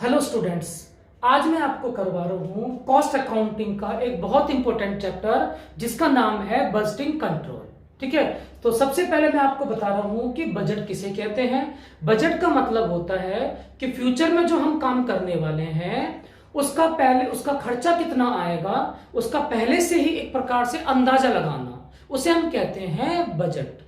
Hello students, आज मैं आपको करवा रहा हूँ कॉस्ट अकाउंटिंग का एक बहुत इंपॉर्टेंट चैप्टर जिसका नाम है बजटिंग कंट्रोल। ठीक है, तो सबसे पहले मैं आपको बता रहा हूँ कि बजट किसे कहते हैं। बजट का मतलब होता है कि फ्यूचर में जो हम काम करने वाले हैं उसका खर्चा कितना आएगा, उसका पहले से ही एक प्रकार से अंदाजा लगाना, उसे हम कहते हैं बजट।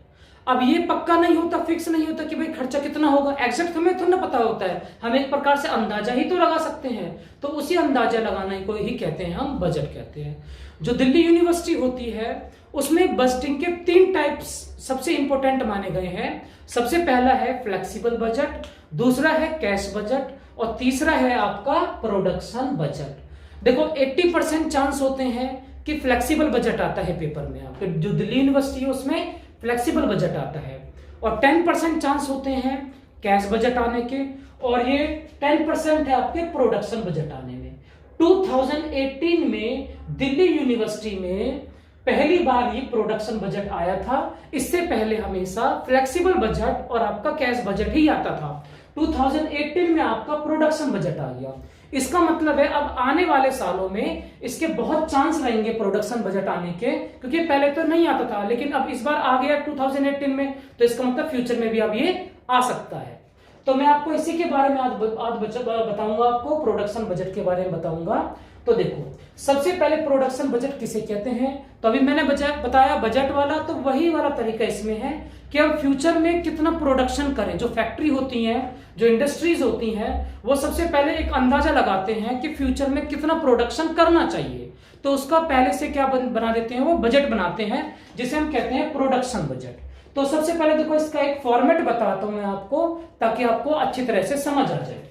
अब ये पक्का नहीं होता, फिक्स नहीं होता कि भाई खर्चा कितना होगा, एग्जैक्ट हमें थोड़ा पता होता है, हम एक प्रकार से अंदाजा ही तो लगा सकते हैं। तो उसी अंदाजा लगाने को ही कहते हैं हम बजट कहते हैं। जो दिल्ली यूनिवर्सिटी होती है उसमें बजटिंग के 3 टाइप्स सबसे इंपॉर्टेंट माने गए हैं। सबसे पहला है फ्लेक्सिबल बजट, दूसरा है कैश बजट और तीसरा है आपका प्रोडक्शन बजट। देखो 80% चांस होते हैं कि फ्लेक्सिबल बजट आता है पेपर में, आपके जो दिल्ली यूनिवर्सिटी है उसमें फ्लेक्सिबल बजट आता है, और 10% चांस होते हैं कैश बजट आने के, और ये 10% है आपके प्रोडक्शन बजट आने में। 2018 में दिल्ली यूनिवर्सिटी में पहली बार ये प्रोडक्शन बजट आया था। इससे पहले हमेशा फ्लेक्सिबल बजट और आपका कैश बजट ही आता था। 2018 में आपका प्रोडक्शन बजट आ गया। इसका मतलब है अब आने वाले सालों में इसके बहुत चांस रहेंगे प्रोडक्शन बजट आने के, क्योंकि पहले तो नहीं आता था लेकिन अब इस बार आ गया 2018 में, तो इसका मतलब फ्यूचर में भी अब ये आ सकता है। तो मैं आपको इसी के बारे में आज बताऊंगा, आपको प्रोडक्शन बजट के बारे में बताऊंगा। तो देखो सबसे पहले प्रोडक्शन बजट किसे कहते हैं, तो अभी मैंने बताया बजट वाला, तो वही वाला तरीका इसमें है कि हम फ्यूचर में कितना प्रोडक्शन करें। जो फैक्ट्री होती हैं, जो इंडस्ट्रीज होती हैं, वो सबसे पहले एक अंदाजा लगाते हैं कि फ्यूचर में कितना प्रोडक्शन करना चाहिए, तो उसका पहले से क्या बना देते हैं, वो बजट बनाते हैं जिसे हम कहते हैं प्रोडक्शन बजट। तो सबसे पहले देखो इसका एक फॉर्मेट बताता हूं मैं आपको, ताकि आपको अच्छी तरह से समझ आ जाए।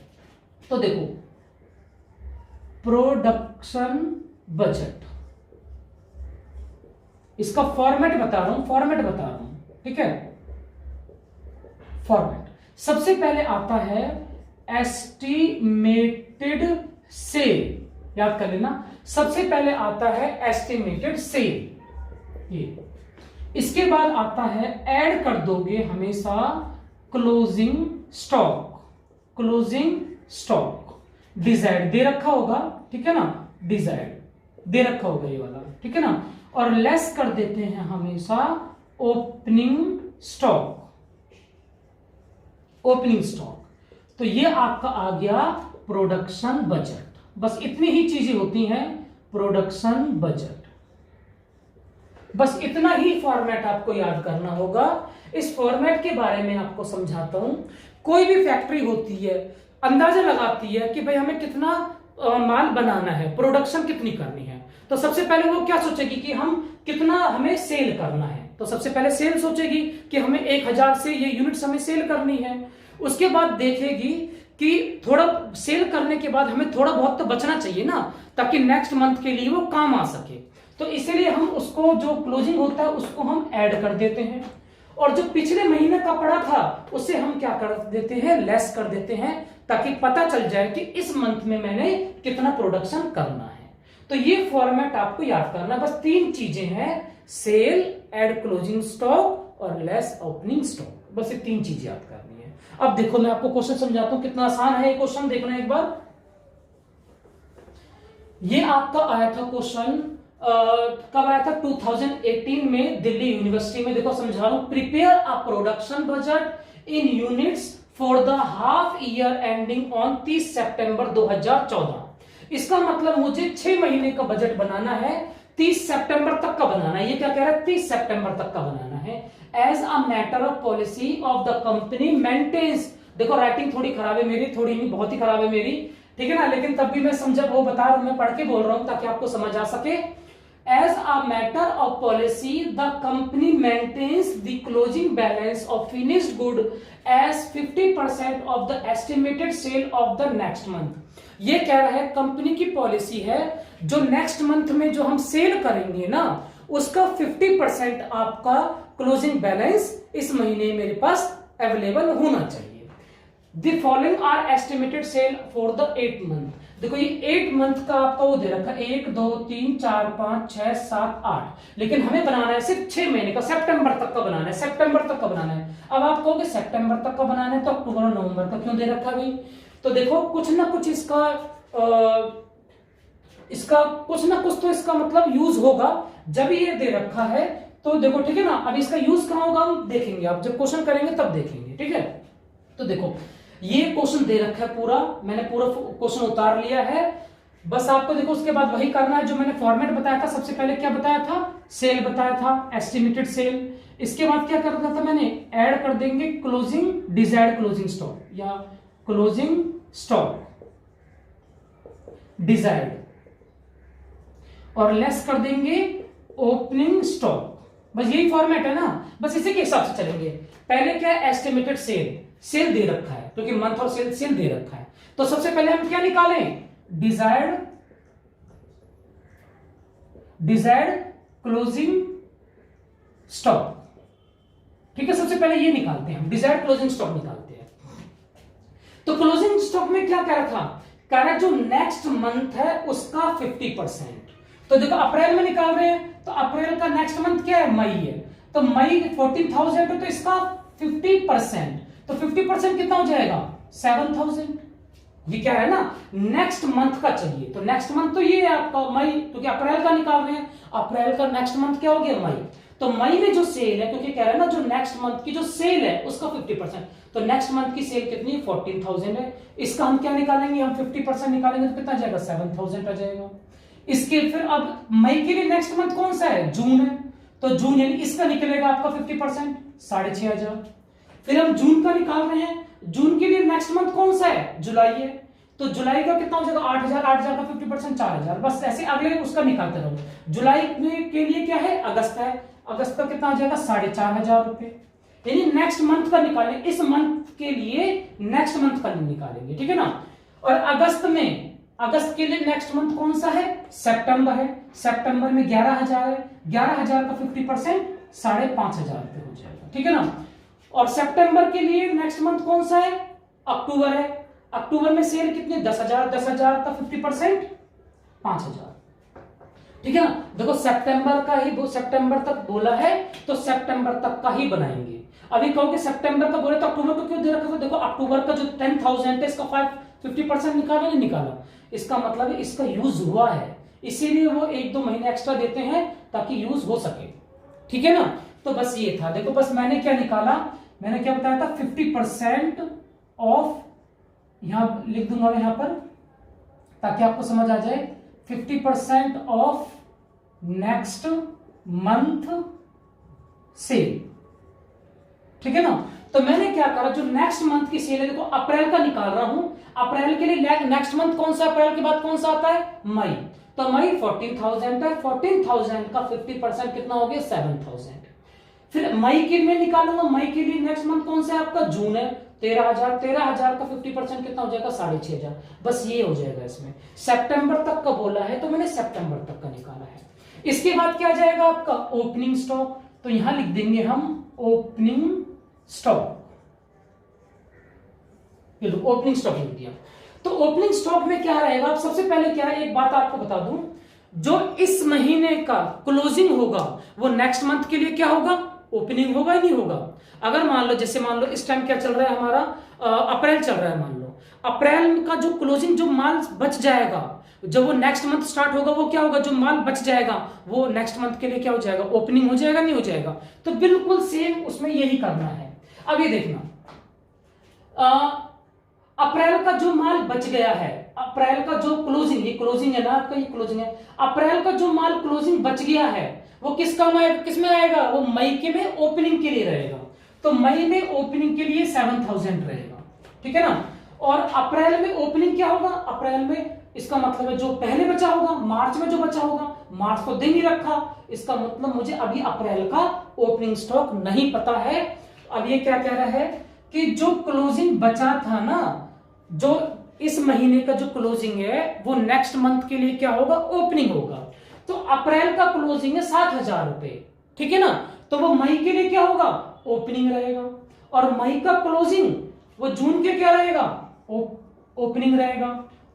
तो देखो प्रोडक्शन बजट, इसका फॉर्मेट बता रहा हूं, ठीक है। फॉर्मेट सबसे पहले आता है एस्टिमेटेड सेल, याद कर लेना, सबसे पहले आता है एस्टिमेटेड सेल। ये इसके बाद आता है, ऐड कर दोगे हमेशा क्लोजिंग स्टॉक, डिजाइड दे रखा होगा, ठीक है ना, डिजाइड दे रखा होगा ये वाला, ठीक है ना, और लेस कर देते हैं हमेशा ओपनिंग स्टॉक। तो ये आपका आ गया प्रोडक्शन बजट। बस इतनी ही चीजें होती हैं प्रोडक्शन बजट, बस इतना ही फॉर्मेट आपको याद करना होगा। इस फॉर्मेट के बारे में आपको समझाता हूं। कोई भी फैक्ट्री होती है अंदाजा लगाती है कि भाई हमें कितना माल बनाना है, प्रोडक्शन कितनी करनी है, तो सबसे पहले वो क्या सोचेगी कि हम कितना हमें सेल करना है। तो सबसे पहले सेल सोचेगी कि हमें 1000 से ये यूनिट्स हमें सेल करनी है। उसके बाद देखेगी कि थोड़ा सेल करने के बाद हमें थोड़ा बहुत तो बचना चाहिए ना, ताकि नेक्स्ट मंथ के लिए वो काम आ सके। तो इसीलिए हम उसको जो क्लोजिंग होता है उसको हम ऐड कर देते हैं, और जो पिछले महीने का पड़ा था उसे हम क्या कर देते हैं, लेस कर देते हैं, ताकि पता चल जाए कि इस मंथ में मैंने कितना प्रोडक्शन करना है। तो ये फॉर्मेट आपको याद करना, बस 3 चीजें हैं, सेल, ऐड क्लोजिंग स्टॉक और लेस ओपनिंग स्टॉक, बस ये 3 चीजें याद करनी है। अब देखो मैं आपको क्वेश्चन समझाता हूं, कितना आसान है ये क्वेश्चन, देखना एक बार। ये आपका आया था क्वेश्चन, कब आया था, 2018 में दिल्ली यूनिवर्सिटी में। देखो समझा रहा हूं, prepare a production budget in units for the half year ending on 30 सितंबर 2014। इसका मतलब मुझे 6 महीने का बजट बनाना है, 30 सितंबर तक का बनाना है। ये क्या कह रहा है, 30 सितंबर तक का बनाना है। As a matter of policy of the company maintenance, देखो राइटिंग थोड़ी खराब है मेरी, थोड़ी नहीं बहुत ही खराब है मेरी, ठीक है ना, लेकिन तब भी मैं समझा वो बता रहा हूं, मैं पढ़ के बोल रहा हूं ताकि आपको समझ आ सके। As a matter of policy, the company maintains the closing balance of finished good as 50% of the estimated sale of the next month। ये कह रहा है कंपनी की पॉलिसी है, जो नेक्स्ट मंथ में जो हम सेल करेंगे ना, उसका 50% आपका क्लोजिंग बैलेंस इस महीने मेरे पास अवेलेबल होना चाहिए। The following are estimated sale for the 8 month। देखो ये 8 मंथ का आपका वो दे रखा है, 1 2 3 4 5 6 7 8, लेकिन हमें बनाना है सिर्फ 6 महीने का, सितंबर तक का बनाना है, सितंबर तक का बनाना है। अब आप कहोगे सितंबर तक का बनाना है तो अक्टूबर और नवंबर का क्यों दे रखा है भाई, तो देखो कुछ ना कुछ इसका कुछ ना कुछ तो इसका मतलब यूज होगा जब ये दे रखा है। तो देखो ठीक है ना, अब इसका यूज कहां होगा हम देखेंगे, अब जब क्वेश्चन करेंगे तब देखेंगे, ठीक है। तो देखो ये क्वेश्चन दे रखा है पूरा, मैंने पूरा क्वेश्चन उतार लिया है। बस आपको देखो उसके बाद वही करना है जो मैंने फॉर्मेट बताया था। सबसे पहले क्या बताया था, सेल बताया था, एस्टिमेटेड सेल। इसके बाद क्या करना था मैंने, ऐड कर देंगे क्लोजिंग डिजायर्ड क्लोजिंग स्टॉक या क्लोजिंग स्टॉक डिजायर्ड, और लेस कर देंगे ओपनिंग स्टॉक। बस यही फॉर्मेट है ना, बस इसी के हिसाब से चलेंगे। पहले क्या है, एस्टिमेटेड सेल, सेल दे रखा है क्योंकि मंथ और सेल दे रखा है। तो सबसे पहले हम क्या निकालें, डिजायर्ड क्लोजिंग स्टॉक, ठीक है। सबसे पहले ये निकालते हैं हम, डिजायर्ड क्लोजिंग स्टॉक निकालते हैं। तो क्लोजिंग स्टॉक में क्या कह रहा था, कह रहा जो नेक्स्ट मंथ है उसका 50%। तो देखो अप्रैल में निकाल रहे हैं, तो अप्रैल का नेक्स्ट मंथ क्या है, मई है। तो मई 14,000 है, तो इसका 50%, तो 50% कितना हो जाएगा, 7,000। ये क्या है ना, नेक्स्ट मंथ का चाहिए। तो नेक्स्ट मंथ तो ये है आपका मई, क्योंकि अप्रैल का निकाल रहे हैं, अप्रैल का नेक्स्ट मंथ क्या हो गया, मई। तो मई में जो सेल है, क्योंकि कह रहे हैं ना जो नेक्स्ट मंथ की जो सेल है उसका 50%, तो नेक्स्ट मंथ की सेल कितनी है, 14,000 है। इसका हम क्या निकालेंगे, हम 50% निकालेंगे तो कितना जाएगा, 7,000 आ जाएगा। इसके फिर अब मई के लिए नेक्स्ट मंथ कौन सा है, जून है, तो जून यानी इसका निकलेगा आपका 50%, 6,500। फिर हम जून का निकाल रहे हैं, जून के लिए नेक्स्ट मंथ कौन सा है, जुलाई है, तो जुलाई का कितना हो जाएगा, 8,000, 8,000 का 50% 4,000। बस ऐसे अगले उसका निकालते रहो। जुलाई के लिए क्या है, अगस्त है, अगस्त का कितना हो जाएगा, 4,500 रुपए। यानी नेक्स्ट मंथ का निकालें, इस मंथ के लिए नेक्स्ट मंथ का निकालेंगे, ठीक है ना। और अगस्त के लिए नेक्स्ट मंथ कौन सा है, सितंबर है, सितंबर में 11,000 है, 11,000 का 50% 5,500 रुपए हो जाएगा, ठीक है ना। और सितंबर के लिए नेक्स्ट मंथ कौन सा है, अक्टूबर है, अक्टूबर में सेल कितने, 10,000, 10,000 का 50% 5,000, ठीक है ना। देखो सितंबर का ही, वो सितंबर तक बोला है तो सितंबर तक का ही बनाएंगे। अभी कहोगे सितंबर का बोले तो अक्टूबर को क्यों दे रखा था, देखो अक्टूबर का जो 10,000 है इसका 50% निकाला नहीं निकाला, इसका मतलब है इसका यूज हुआ है, इसीलिए वो 1-2 महीने एक्स्ट्रा देते हैं ताकि यूज हो सके, ठीक है ना। तो बस ये था, देखो बस मैंने क्या निकाला, मैंने क्या बताया था, 50% ऑफ, यहां लिख दूंगा मैं यहां पर ताकि आपको समझ आ जाए, 50% ऑफ नेक्स्ट मंथ सेल, ठीक है ना। तो मैंने क्या करा, जो नेक्स्ट मंथ की सेल है, देखो अप्रैल का निकाल रहा हूं, अप्रैल के लिए नेक्स्ट मंथ कौन सा, अप्रैल के बाद कौन सा आता है, मई। तो मई 14,000 है, 14,000 का 50% कितना हो गया, 7,000। फिर मई के लिए निकालूंगा, मई के लिए नेक्स्ट मंथ कौन सा है आपका, जून है, 13,000, 13,000 का 50% कितना हो जाएगा, 6,500। बस ये हो जाएगा इसमें। सितंबर तक का बोला है तो मैंने सितंबर तक का निकाला है। इसके बाद क्या जाएगा आपका, ओपनिंग स्टॉक, तो यहां लिख देंगे हम ओपनिंग स्टॉक, ओपनिंग स्टॉक लिख दिया। तो ओपनिंग स्टॉक में क्या रहेगा, आप सबसे पहले क्या है, एक बात आपको बता दूं, जो इस महीने का क्लोजिंग होगा वो नेक्स्ट मंथ के लिए क्या होगा, ओपनिंग होगा ही नहीं होगा। अगर मान लो, जैसे मान लो इस टाइम क्या चल रहा है हमारा, अप्रैल चल रहा है, मान लो अप्रैल का जो क्लोजिंग, जो माल बच जाएगा, जब वो नेक्स्ट मंथ स्टार्ट होगा वो क्या होगा, जो माल बच जाएगा वो नेक्स्ट मंथ के लिए क्या हो जाएगा, ओपनिंग हो जाएगा, नहीं हो जाएगा। तो बिल्कुल सेम उसमें यही करना है। अब ये देखना, अप्रैल का जो माल बच गया है, अप्रैल का जो क्लोजिंग, ये क्लोजिंग है ना आपका, ये क्लोजिंग है, अप्रैल का जो माल क्लोजिंग बच गया है वो किस में आएगा, वो मई के में ओपनिंग के लिए रहेगा। तो मई में ओपनिंग के लिए 7,000 रहेगा, ठीक है ना। और अप्रैल में ओपनिंग क्या होगा, अप्रैल में इसका मतलब है जो पहले बचा होगा, मार्च में जो बचा होगा, मार्च को दिन ही रखा, इसका मतलब मुझे अभी अप्रैल का ओपनिंग स्टॉक नहीं पता है। अब ये क्या कह रहा है कि जो क्लोजिंग बचा था ना, जो इस महीने का जो क्लोजिंग है वो नेक्स्ट मंथ के लिए क्या होगा, ओपनिंग होगा। तो अप्रैल का क्लोजिंग है 7,000 रुपए, ठीक है ना। तो वो मई के लिए क्या होगा, ओपनिंग रहेगा। और मई का क्लोजिंग वो जून के क्या रहेगा, ओपनिंग रहेगा।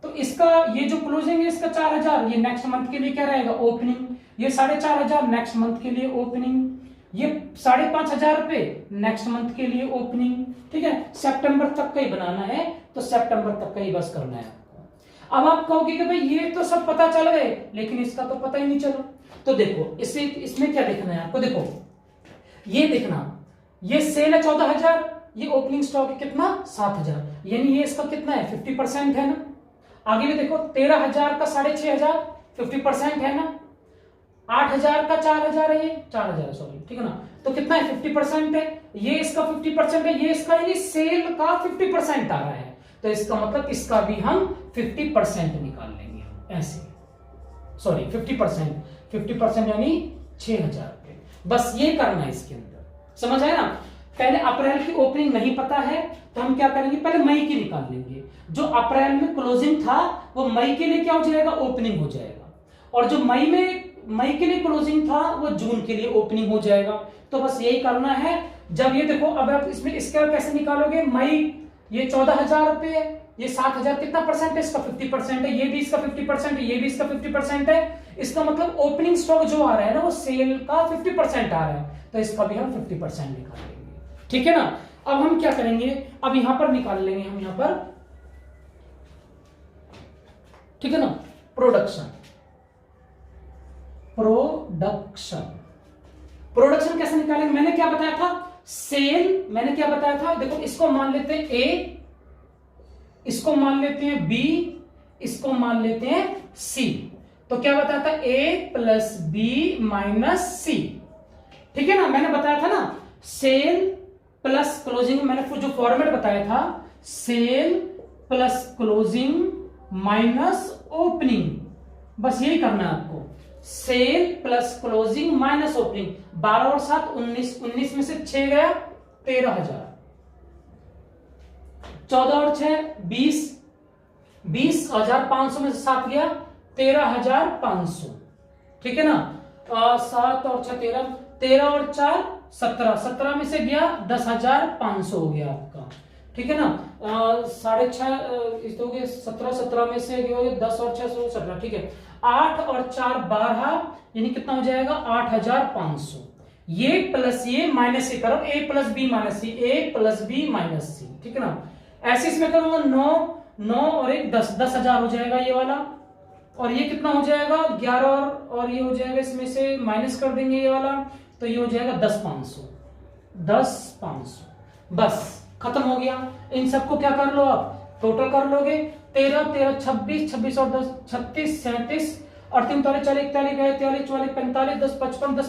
तो इसका ये जो क्लोजिंग है इसका 4,000, ये नेक्स्ट मंथ के लिए क्या रहेगा, ओपनिंग। ये 4,500 नेक्स्ट मंथ के लिए ओपनिंग। ये 5,500 रुपए नेक्स्ट मंथ के लिए ओपनिंग, ठीक है, सितंबर तक का ही बनाना है तो सितंबर तक का ही बस करना है आपको। अब आप कहोगे कि भाई ये तो सब पता चल गए लेकिन इसका तो पता ही नहीं चला, तो देखो इसमें क्या देखना है आपको, देखो ये देखना, ये सेल है 14,000, ये ओपनिंग स्टॉक है कितना 7,000, यानी ये इसका कितना है 50% है ना। आगे भी देखो 13,000 का 6,500 50% है ना, 8,000 का 4,000 है, ये 4,000 सॉरी, ठीक है ना, तो कितना है 50% है, ये इसका 50% है, ये इसका, यानी सेल का 50% आ रहा है, तो इसका मतलब इसका भी हम 50% निकाल लेंगे ऐसे, सॉरी 50% यानी 6,000 रुपए, बस ये करना है इसके अंदर, समझ आया ना। पहले अप्रैल की ओपनिंग नहीं पता है तो हम क्या करेंगे, पहले मई की निकाल लेंगे, जो अप्रैल में क्लोजिंग था वो मई के लिए क्या हो जाएगा, ओपनिंग हो जाएगा, और जो मई के लिए क्लोजिंग था वो जून के लिए ओपनिंग हो जाएगा। तो बस यही करना है। जब ये देखो, अब आप इसमें इसका कैसे निकालोगे, मई ये 14,000 रुपए है, ये 7,000 कितना परसेंट है, इसका 50% है, ये भी इसका 50% है, ये भी इसका 50% है, इसका मतलब ओपनिंग स्टॉक जो आ रहा है ना वो सेल का 50% आ रहा है, तो इसका भी हम 50% निकालेंगे, ठीक है ना। अब हम क्या करेंगे, अब यहां पर निकाल लेंगे हम यहां पर, ठीक है ना, प्रोडक्शन कैसे निकालेंगे, मैंने क्या बताया था, सेल मैंने क्या बताया था, देखो इसको मान लेते हैं ए, इसको मान लेते हैं बी, इसको मान लेते हैं सी, तो क्या बताया था ए प्लस बी माइनस सी, ठीक है ना। मैंने बताया था ना सेल प्लस क्लोजिंग, मैंने जो फॉर्मेट बताया था, sale plus closing minus opening, बस यही करना है आपको, sale plus closing minus opening, 12 और 7 19, 19 में से 6 गया 13,000, 14 और 6 20, 20,500 में से 7 गया 13,500, ठीक है ना, 7 और 6 13, 13 और 4 17, 17 में से गया 10,500 हो गया आपका, ठीक है ना, 6.5 हो गए 17, 17 में से गया 10 और 6 17, ठीक है, 8 और 4 12, यानी कितना हो जाएगा 8,500, ये प्लस ये माइनस ये करो, ए प्लस बी माइनस सी, ए प्लस बी माइनस सी, ठीक है ना। ऐसे इसमें करूंगा 9 और 1 10, 10,000 हो जाएगा ये वाला, और ये कितना हो जाएगा 11 और ये हो जाएगा, इसमें से माइनस कर देंगे ये वाला, तो ये हो जाएगा 10,500, 10,500, बस खत्म हो गया। इन सबको क्या कर लो आप, टोटल कर लोगे, 13 13 26, 26 और 10 36, 37 और 3 40 41 42 44 45 10 55 10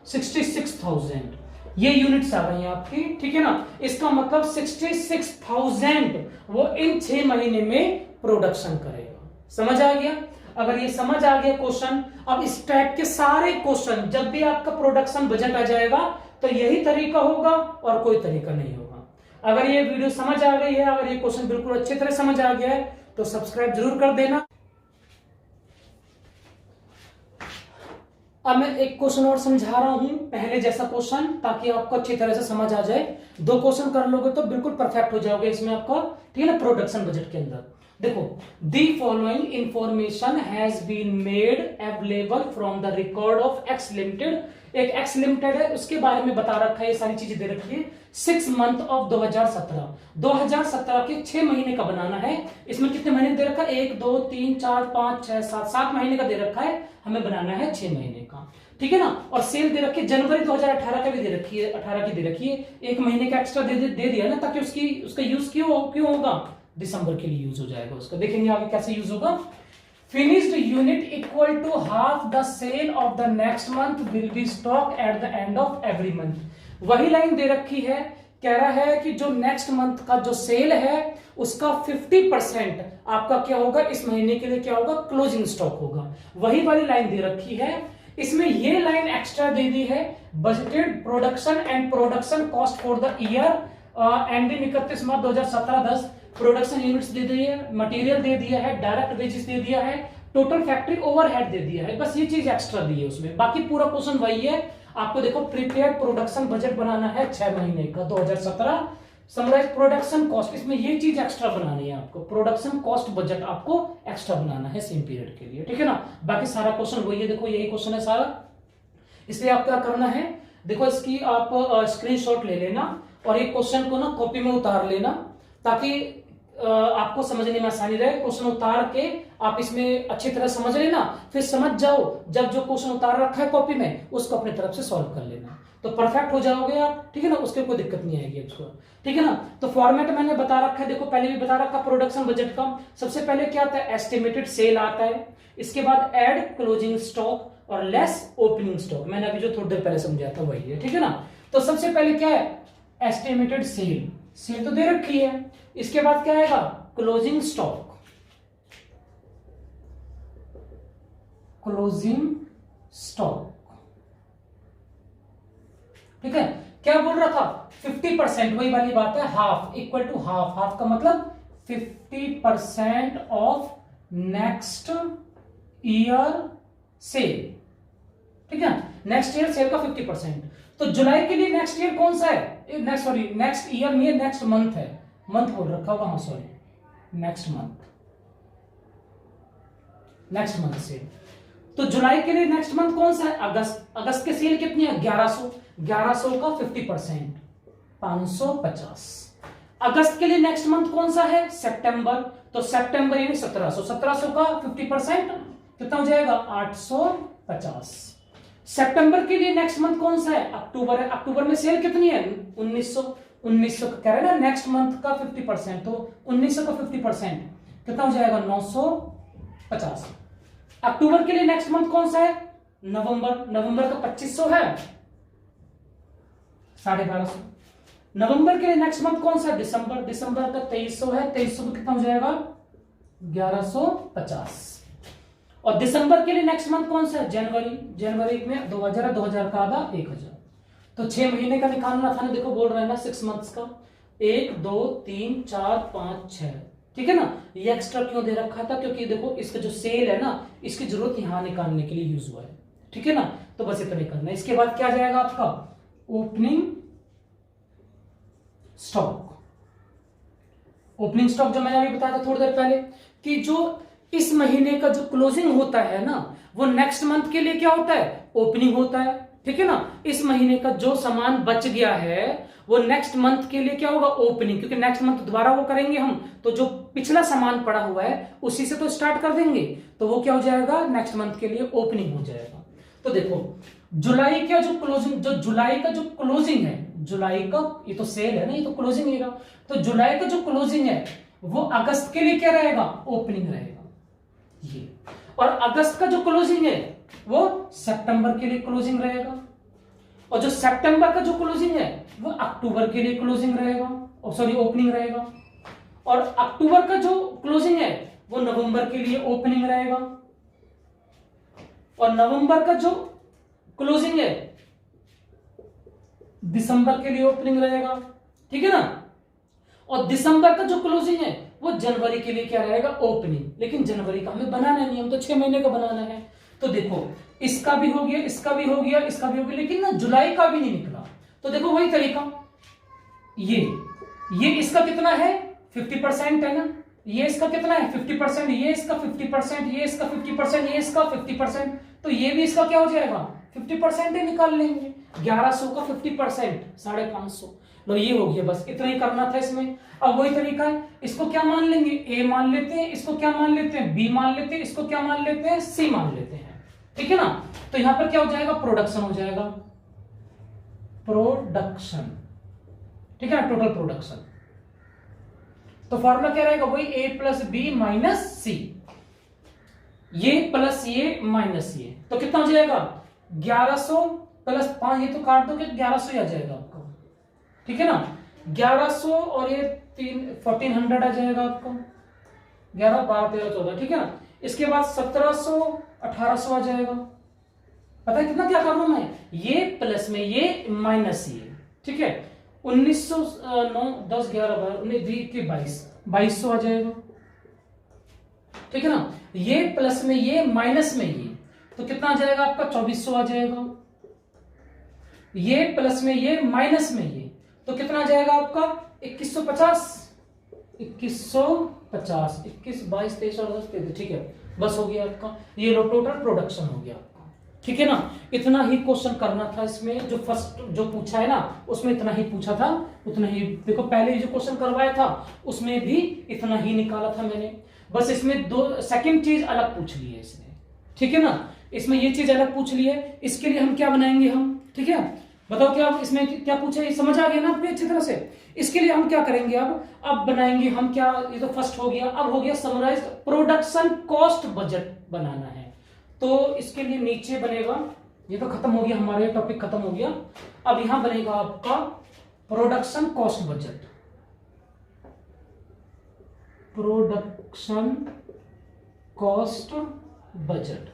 65 66,000 ये यूनिट्स आ गई हैं आपकी, ठीक है ना। इसका मतलब 66,000 वो इन 6 महीने में प्रोडक्शन करेगा, समझ आ गया। अगर ये समझ आ गया क्वेश्चन, अब इस टाइप के सारे क्वेश्चन जब भी आपका प्रोडक्शन बजट आ जाएगा तो यही तरीका होगा और कोई तरीका नहीं होगा। अगर ये वीडियो समझ आ गई है, अगर ये क्वेश्चन बिल्कुल अच्छी तरह समझ आ गया है तो सब्सक्राइब जरूर कर देना। अब मैं एक क्वेश्चन और समझा रहा हूं, पहले जैसा क्वेश्चन, ताकि आपको अच्छी तरह से समझ आ जाए। 2 क्वेश्चन कर लोगे तो बिल्कुल परफेक्ट हो जाओगे इसमें आपका, ठीक है ना, प्रोडक्शन बजट के अंदर। देखो, the following information has been made available from the record of X limited, एक एक्स लिमिटेड है उसके बारे में बता रखा है, ये सारी चीजें दे रखी है। 6 मंथ ऑफ 2017 के 6 महीने का बनाना है। इसमें कितने महीने दे रखा है, 1 2 3 4 5 6 7 महीने का दे रखा है, हमें बनाना है 6 महीने का, ठीक है ना। और सेल दे रखी है जनवरी 2018 का भी दे रखी है, 18 की दे रखी है, 1 महीने का एक्स्ट्रा दे दिया ना, ताकि उसका यूज क्यों होगा, दिसंबर के लिए यूज हो जाएगा उसका, देखेंगे आगे कैसे यूज होगा। Finished unit equal to half the sale of the next month will be stock at the end of every month। वही लाइन दे रखी है, कह रहा है कि जो नेक्स्ट मंथ का जो सेल है उसका 50% आपका क्या होगा, इस महीने के लिए क्या होगा, क्लोजिंग स्टॉक होगा। वही वाली लाइन दे रखी है। इसमें ये लाइन एक्स्ट्रा दे दी है, budgeted production and production cost for the year ending 31 March 2017 10 production units दे दी है, मटेरियल दे दिया है, डायरेक्ट वेजेस दे दिया है, टोटल फैक्ट्री ओवरहेड दे दिया है, बस ये चीज एक्स्ट्रा दी है उसमें। बाकी पूरा क्वेश्चन वही है। आपको देखो, प्रिपेयर प्रोडक्शन बजट बनाना है 6 महीने का 2017, समराइज प्रोडक्शन कॉस्ट, इसमें ये चीज एक्स्ट्रा बनानी है आपको, प्रोडक्शन कॉस्ट बजट आपको एक्स्ट्रा बनाना है सेम पीरियड के लिए, ठीक है ना। बाकी सारा क्वेश्चन वही है, देखो यही क्वेश्चन है सारा। इसलिए आप क्या करना है, देखो इसकी आप स्क्रीनशॉट ले लेना और ये क्वेश्चन को ना कॉपी में उतार लेना, ताकि आपको समझने में आसानी रहे। क्वेश्चन उतार के आप इसमें अच्छी तरह समझ लेना, फिर समझ जाओ, जब जो क्वेश्चन उतार रखा है कॉपी में उसको अपनी तरफ से सॉल्व कर लेना, तो परफेक्ट हो जाओगे आप, ठीक है ना। उसके कोई दिक्कत नहीं आएगी आपको, ठीक है ना। तो फॉर्मेट मैंने बता रखा है, देखो पहले भी बता रखा प्रोडक्शन बजट का। सबसे पहले क्या आता है, एस्टिमेटेड सेल आता है, इसके बाद एड क्लोजिंग स्टॉक और लेस ओपनिंग स्टॉक। मैंने अभी जो थोड़ी देर पहले समझाया था वही है, ठीक है ना। तो सबसे पहले क्या है, एस्टिमेटेड सेल, सेल तो दे रखी है। इसके बाद क्या आएगा, क्लोजिंग स्टॉक, क्लोजिंग स्टॉक, ठीक है। क्या बोल रहा था, 50%, वही वाली बात है, half equal to half, half का मतलब 50% ऑफ नेक्स्ट ईयर सेल, ठीक है। नेक्स्ट ईयर सेल का 50%। तो जुलाई के लिए नेक्स्ट ईयर कौन सा है, नेक्स्ट ईयर नहीं है, नेक्स्ट मंथ है, मंथ बोल रखा होगा, हाँ sorry, next month, next month sale. तो जुलाई के लिए नेक्स्ट मंथ कौन सा है, अगस्त। अगस्त के सेल कितनी है, 1100, 1100 का 50%, 550। अगस्त के लिए नेक्स्ट मंथ कौन सा है, सितंबर, तो सितंबर यानी 1700, 1700 का 50% कितना हो जाएगा, 850। सितंबर के लिए नेक्स्ट मंथ कौन सा है, अक्टूबर है, अक्टूबर में सेल कितनी है, 1900, 1900 कह रहे हैं ना, नेक्स्ट मंथ का 50%, तो 1900 का 50% कितना हो जाएगा, 950। अक्टूबर के लिए नेक्स्ट मंथ कौन सा है, नवंबर, नवंबर का 2500 है, 1250। नवंबर के लिए नेक्स्ट मंथ कौन सा है, दिसंबर, दिसंबर का 2300 है, 2300 में कितना हो जाएगा, 1150। और दिसंबर के लिए नेक्स्ट मंथ कौन सा है, जनवरी, जनवरी में 2000, 2000 का आधा 1000, तो 6 महीने का निकालना था ना, देखो बोल रहे हैं ना 6 मंथ्स का, 1 2 3 4 5 6, ठीक है ना। ये एक्स्ट्रा क्यों दे रखा था, क्योंकि देखो इसका जो सेल है ना, इसकी जरूरत यहां निकालने के लिए यूज हुआ है, ठीक है ना। तो बस इतना करना है। इसके बाद क्या जाएगा आपका, ओपनिंग स्टॉक। ओपनिंग स्टॉक जो मैंने अभी बताया था थोड़ी देर पहले, कि जो इस महीने का जो क्लोजिंग होता है ना, वो नेक्स्ट मंथ के लिए क्या होता है, ओपनिंग होता है, ठीक है ना। इस महीने का जो सामान बच गया है वो नेक्स्ट मंथ के लिए क्या होगा, ओपनिंग, क्योंकि नेक्स्ट मंथ दोबारा वो करेंगे हम, तो जो पिछला सामान पड़ा हुआ है उसी से तो स्टार्ट कर देंगे, तो वो क्या हो जाएगा, नेक्स्ट मंथ के लिए ओपनिंग हो जाएगा। तो देखो जुलाई का जो क्लोजिंग, जो जुलाई का जो क्लोजिंग है, जुलाई का, ये तो सेल है ना, ये तो क्लोजिंग है, तो जुलाई का जो क्लोजिंग है वो अगस्त के लिए क्या रहेगा, ओपनिंग रहेगा ये। और अगस्त का जो क्लोजिंग है वो सितंबर के लिए क्लोजिंग रहेगा, और जो सितंबर का जो क्लोजिंग है वो अक्टूबर के लिए क्लोजिंग रहेगा, सॉरी ओपनिंग रहेगा। और अक्टूबर का जो क्लोजिंग है वो नवंबर के लिए ओपनिंग रहेगा, और नवंबर का जो क्लोजिंग है दिसंबर के लिए ओपनिंग रहेगा, ठीक है ना। और दिसंबर का जो क्लोजिंग है वो जनवरी के लिए क्या रहेगा, ओपनिंग। लेकिन जनवरी का हमें बनाना नहीं, हम तो 6 महीने का बनाना है। तो देखो इसका भी हो गया, इसका भी हो गया, इसका भी हो गया, लेकिन ना जुलाई का भी नहीं निकला। तो देखो वही तरीका, ये इसका कितना है, 50% है ना, ये इसका कितना है, 50%, ये इसका 50%, ये इसका 50%, ये इसका 50%, तो ये भी इसका क्या हो जाएगा, 50% ही निकाल लेंगे। 1100 का 50%, 550। लो ये हो गया, बस इतना ही करना था इसमें। अब वही तरीका है, इसको क्या मान लेंगे, ए मान लेते हैं, इसको क्या मान लेते हैं, बी मान लेते हैं, इसको क्या मान लेते हैं, सी मान लेते हैं, ठीक है ना। तो यहां पर क्या हो जाएगा, प्रोडक्शन हो जाएगा, प्रोडक्शन, ठीक है ना, टोटल प्रोडक्शन। तो फॉर्मूला क्या रहेगा, वही ए प्लस बी माइनस सी, ये प्लस ये माइनस ये, तो कितना हो जाएगा, 1100 प्लस 5, ये तो काट दोगे 1100 ही आ जाएगा आपको, ठीक है ना। 1100 और ये 1400 आ जाएगा आपको, 11 12 13 14, ठीक है ना। इसके बाद 1700 1800 आ जाएगा। पता है कितना क्या कर रहा हूं मैं, ये प्लस में ये माइनस ये, ठीक है। 1900 9 10 11 12 2200 आ जाएगा, ठीक है ना। ये प्लस में ये माइनस में ये, तो कितना आ जाएगा आपका, 2400 आ जाएगा। ये प्लस में ये माइनस में ये, तो कितना आ जाएगा आपका, 2150, 2150, 21 22 23 और 10 33, ठीक है, बस हो गया आपका। ये लो टोटल प्रोडक्शन हो गया आपका, ठीक है ना। इतना ही क्वेश्चन करना था इसमें, जो फर्स्ट जो पूछा है ना उसमें इतना ही पूछा था, उतना ही। देखो पहले जो क्वेश्चन करवाया था उसमें भी इतना ही निकाला था मैंने, बस इसमें दो सेकंड चीज अलग पूछ ली है इसने, ठीक है ना। इसमें ये चीज अलग पूछ ली है, इसके लिए हम क्या बनाएंगे हम, ठीक है। बताओ क्या इसमें क्या पूछा है, समझ आ गया ना आपको अच्छी तरह से। इसके लिए हम क्या करेंगे, अब बनाएंगे हम क्या, ये तो फर्स्ट हो गया, अब हो गया समराइज प्रोडक्शन कॉस्ट बजट बनाना है। तो इसके लिए नीचे बनेगा, ये तो खत्म हो गया, हमारे टॉपिक खत्म हो गया। अब यहां बनेगा आपका production cost budget, production cost budget.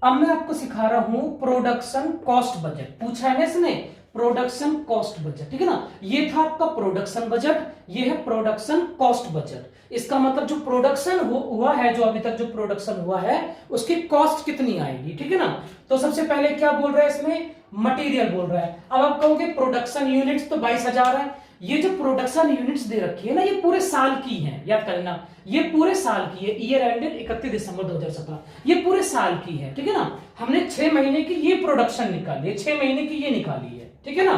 अब मैं आपको सिखा रहा हूं प्रोडक्शन कॉस्ट बजट, पूछा है ना इसने प्रोडक्शन कॉस्ट बजट, ठीक है ना। ये था आपका प्रोडक्शन बजट, ये है प्रोडक्शन कॉस्ट बजट। इसका मतलब जो प्रोडक्शन हुआ है, जो अभी तक जो प्रोडक्शन हुआ है उसकी कॉस्ट कितनी आएगी, ठीक है ना। तो सबसे पहले क्या बोल रहा है इसमें, मटेरियल बोल रहा है। अब आप कहोगे प्रोडक्शन यूनिट्स तो 22,000 है। ये जो प्रोडक्शन यूनिट्स दे रखी है ना, ये पूरे साल की है, याद करना, ये पूरे साल की है, ईयर एंडेड 31 दिसंबर 2017, ये पूरे साल की है, ठीक है ना। हमने 6 महीने की ये प्रोडक्शन निकाली है, 6 महीने की ये निकाली है, ठीक है ना।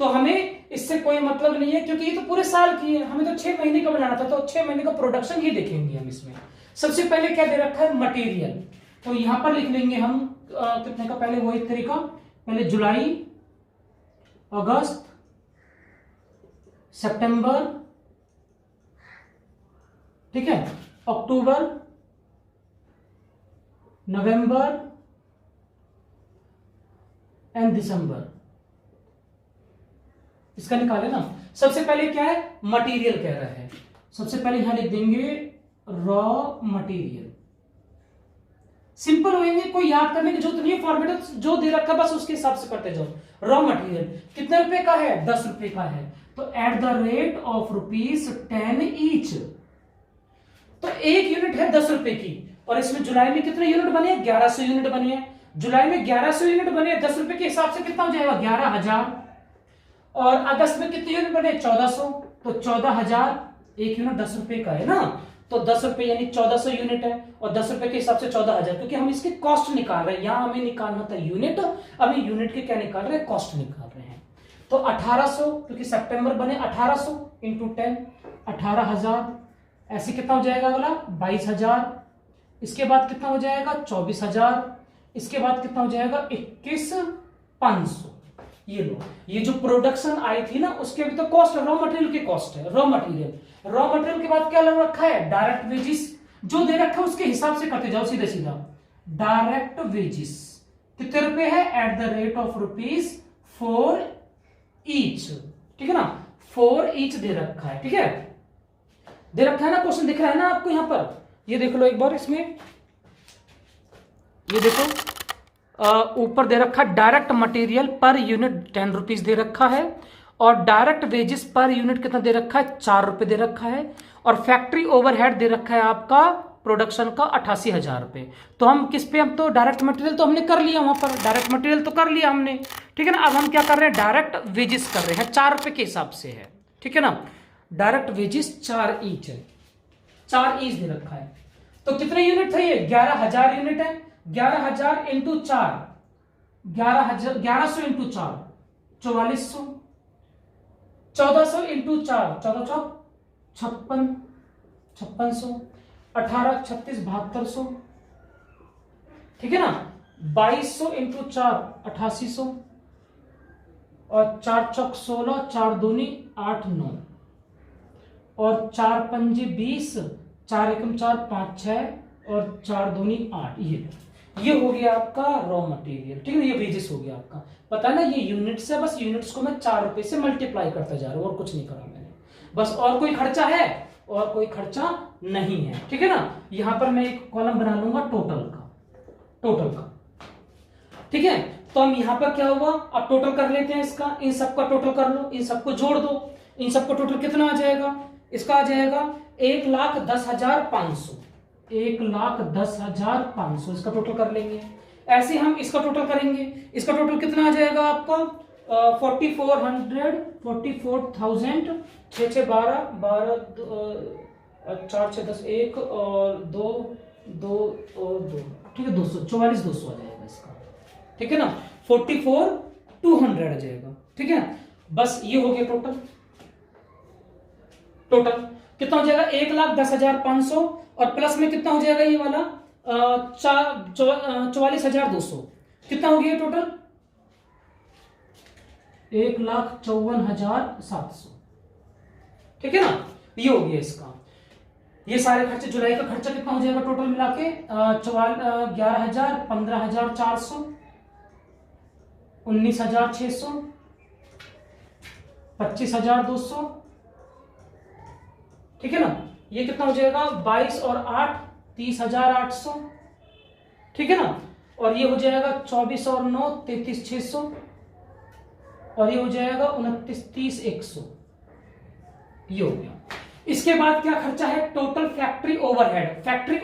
तो हमें इससे कोई मतलब नहीं है, क्योंकि ये तो पूरे साल की है, हमें तो 6 महीने का बनाना था, तो 6 महीने का प्रोडक्शन ये देखेंगे हम इसमें। सबसे पहले क्या दे रखा है, मटेरियल, तो यहां पर लिख लेंगे हम कितने का, पहले वही तरीका, पहले जुलाई, अगस्त, सितंबर, ठीक है, अक्टूबर, नवंबर एंड दिसंबर, इसका निकाले ना। सबसे पहले क्या है, मटेरियल कह रहा है, सबसे पहले यहां लिख देंगे रॉ मटेरियल। सिंपल होंगे, कोई याद करने की जरूरत नहीं है, फॉर्मेट जो दे रखा बस उसके हिसाब से करते जाओ। रॉ मटेरियल कितने रुपए का है, 10 रुपए का है, तो at the rate of ₹10 each. तो एक यूनिट है 10 रुपए की, और इसमें जुलाई में कितने यूनिट बने, 1100 यूनिट बने हैं। जुलाई में 1100 यूनिट बने, 10 रुपए के हिसाब से कितना हो जाएगा, 11,000। और अगस्त में कितने यूनिट बने, 1400, तो 14,000। एक यूनिट 10 रुपए का है ना, तो 10 रुपए यानी 1400 यूनिट है, और 10 रुपए के हिसाब से 14,000, क्योंकि हम इसकी कॉस्ट निकाल रहे हैं, यहां हमें निकालना था यूनिट, अभी यूनिट के क्या निकाल रहे हैं, कॉस्ट निकाल रहे हैं। तो 1800, क्योंकि सितंबर बने 1800 इंटू 10, 18,000। ऐसे कितना हो जाएगा अगला, 22,000। इसके बाद कितना हो जाएगा, 24,000। इसके बाद कितना हो जाएगा, 21,500। ये लो, ये जो प्रोडक्शन आई थी ना उसके भी तो कॉस्ट है, रॉ मटेरियल की कॉस्ट है, रॉ मटेरियल। रॉ मटेरियल के बाद क्या लग रखा है, डायरेक्ट वेजिस, जो दे रखा है उसके हिसाब से करते जाओ सीधा सीधा। डायरेक्ट वेजिस कितने रुपए है, at the rate of ₹4 each, ठीक है ना, 4 ईच दे रखा है, ठीक है, दे रखा है ना, क्वेश्चन दिख रहा है ना आपको यहां पर, ये देख लो एक बार इसमें, ये देखो ऊपर दे रखा है डायरेक्ट मटेरियल पर यूनिट 10 रुपीज दे रखा है, और डायरेक्ट वेजेस पर यूनिट कितना दे रखा है, 4 रुपए दे रखा है, और फैक्ट्री ओवरहेड दे रखा है आपका प्रोडक्शन का 88,000 रुपए। तो हम किस पे, हम तो डायरेक्ट मटेरियल तो हमने कर लिया, वहां पर डायरेक्ट मटेरियल तो कर लिया हमने, ठीक है ना। अब हम क्या कर रहे हैं, डायरेक्ट वेजेस कर रहे हैं, 4 रुपए के हिसाब से है, ठीक है ना। डायरेक्ट वेजेस 4 ईच है, 4 ईच दे रखा है। तो कितने यूनिट थे ये, 11,000 यूनिट है, 11,000 इंटू 4, 1100 इंटू 4, 4400, 1400 इंटू 4, 14 56, 5600, 18 36 7200, ठीक है ना। 2200 इंटू 4, 8800, और 4 चौक 16, 4 दूनी 8 9, और 4 पंजे 20, 4 एकम 4 5 6, और 4 दूनी 8। ये हो गया आपका रॉ मटेरियल, ठीक है, ये वेजेस हो गया आपका। पता ना ये यूनिट्स है, बस यूनिट्स को मैं 4 रुपए से मल्टीप्लाई करता जा रहा हूं, और कुछ नहीं करा मैंने, बस। और कोई खर्चा है, और कोई खर्चा नहीं है, ठीक है ना। यहां पर मैं एक कॉलम बना लूंगा टोटल का, ठीक है। तो हम यहां पर क्या हुआ, अब टोटल कर लेते हैं इसका, इन सबका टोटल कर लो, इन सबको जोड़ दो, इन सबको टोटल कितना आ जाएगा, इसका आ जाएगा 1,10,500, 1,10,500, इसका टोटल कर लेंगे। ऐसे हम इसका टोटल करेंगे, इसका टोटल कितना आ जाएगा आपका, 44,000, 6 6 12, 12 4 6 10, 1 और 2 2 और 2, ठीक है 200, 44 200 आ जाएगा इसका, ठीक है ना। 44 200 आ जाएगा, ठीक है। बस ये हो गया टोटल कितना हो जाएगा, 1,10,500 और प्लस में कितना हो जाएगा ये वाला 44,200, कितना हो गया टोटल 1,54,700, ठीक है ना। ये हो गया इसका, ये सारे खर्चे, जुलाई का खर्चा कितना हो जाएगा टोटल मिला के 11,000, 15,400, 19,600, 25,200, ठीक है ना। ये कितना हो जाएगा 22 और 8 30,800, ठीक है ना। और ये हो जाएगा 24 और 9 33,600 और ये हो जाएगा 29 30,100, ये हो गया। इसके बाद क्या खर्चा है, total factory overhead. Factory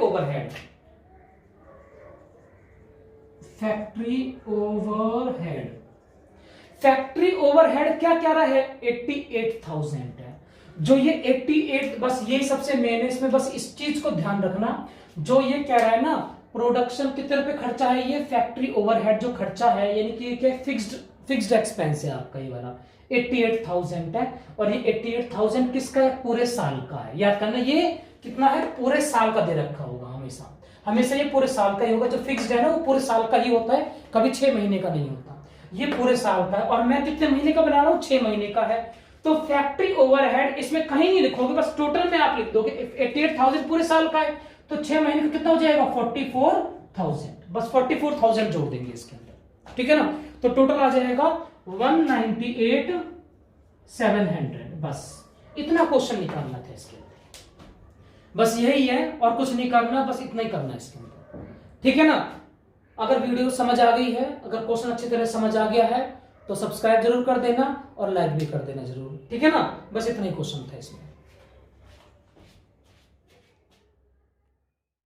overhead क्या क्या रहा है, 88,000 है। जो ये 88, बस ये सबसे मेन है इसमें, बस इस चीज को ध्यान रखना। जो ये कह रहा है ना प्रोडक्शन कितने रुपए खर्चा है, ये फैक्ट्री ओवरहेड जो खर्चा है, यानी कि क्या फिक्स्ड एक्सपेंस है आपका, ये वाला 88,000 है। और ये 88,000 किसका है, पूरे साल का है। याद करना ये कितना है, पूरे साल का दे रखा होगा हमेशा ये पूरे साल का ही होगा। जो फिक्स्ड है ना वो पूरे साल का ही होता है, कभी 6 महीने का नहीं होता, ये पूरे साल का है। और मैं कितने महीने का बना रहा हूं, 6 महीने का है। तो फैक्ट्री ओवरहेड इसमें कहीं नहीं लिखोगे, बस टोटल में आप लिख दोगे 88,000 पूरे साल का है, तो 6 महीने का कितना हो जाएगा 44,000, बस 44,000 जोड़ देंगे इसके अंदर, ठीक है ना। तो टोटल आ जाएगा 198,700, बस इतना क्वेश्चन निकालना था इसके अंदर, बस यही है और कुछ नहीं करना, बस इतना ही करना है इसके अंदर, ठीक है ना। अगर वीडियो समझ आ गई है, अगर क्वेश्चन अच्छी तरह समझ आ गया है तो सब्सक्राइब जरूर कर देना और लाइक भी कर देना जरूर, ठीक है ना। बस इतना ही क्वेश्चन था इसमें।